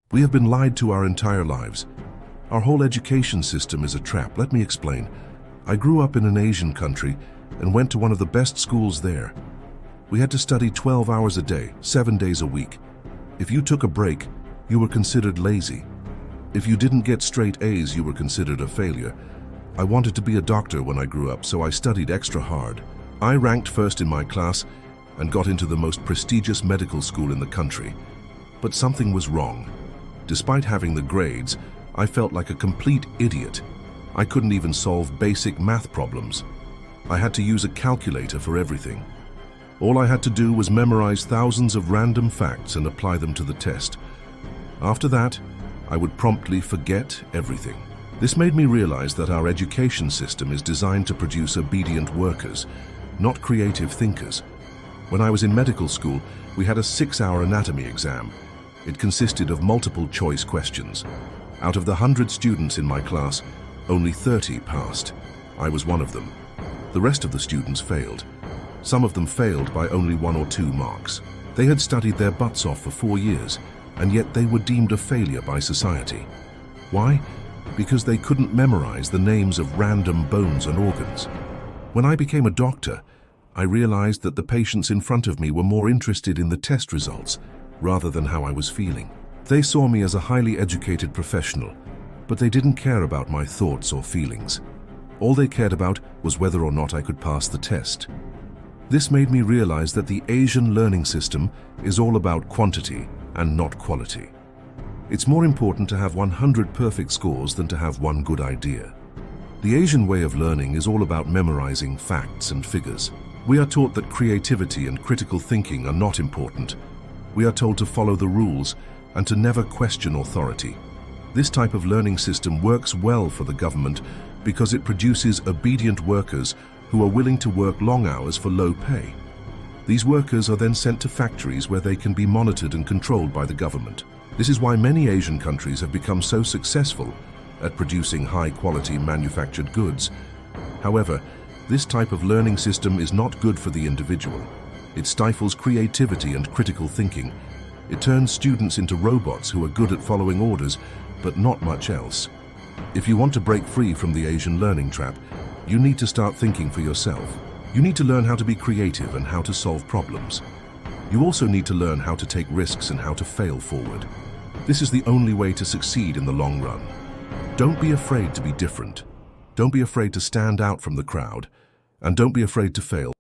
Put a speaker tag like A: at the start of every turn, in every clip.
A: We have been lied to our entire lives. Our whole education system is a trap. Let me explain. I grew up in an Asian country and went to one of the best schools there. We had to study 12 hours a day, 7 days a week. If you took a break, you were considered lazy. If you didn't get straight A's, you were considered a failure. I wanted to be a doctor when I grew up, so I studied extra hard. I ranked first in my class and got into the most prestigious medical school in the country. But something was wrong. Despite having the grades, I felt like a complete idiot. I couldn't even solve basic math problems. I had to use a calculator for everything. All I had to do was memorize thousands of random facts and apply them to the test. After that, I would promptly forget everything. This made me realize that our education system is designed to produce obedient workers, not creative thinkers. When I was in medical school, we had a 6-hour anatomy exam. It consisted of multiple choice questions. Out of the 100 students in my class, only 30 passed. I was one of them. The rest of the students failed. Some of them failed by only 1 or 2 marks. They had studied their butts off for 4 years, and yet they were deemed a failure by society. Why? Because they couldn't memorize the names of random bones and organs. When I became a doctor, I realized that the patients in front of me were more interested in the test results rather than how I was feeling. They saw me as a highly educated professional, but they didn't care about my thoughts or feelings. All they cared about was whether or not I could pass the test. This made me realize that the Asian learning system is all about quantity and not quality. It's more important to have 100 perfect scores than to have one good idea. The Asian way of learning is all about memorizing facts and figures. We are taught that creativity and critical thinking are not important. We are told to follow the rules and to never question authority. This type of learning system works well for the government because it produces obedient workers who are willing to work long hours for low pay. These workers are then sent to factories where they can be monitored and controlled by the government. This is why many Asian countries have become so successful at producing high-quality manufactured goods. However, this type of learning system is not good for the individual. It stifles creativity and critical thinking. It turns students into robots who are good at following orders, but not much else. If you want to break free from the Asian learning trap, you need to start thinking for yourself. You need to learn how to be creative and how to solve problems. You also need to learn how to take risks and how to fail forward. This is the only way to succeed in the long run. Don't be afraid to be different. Don't be afraid to stand out from the crowd. And don't be afraid to fail.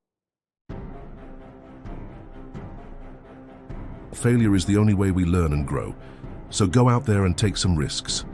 A: Failure is the only way we learn and grow. So go out there and take some risks.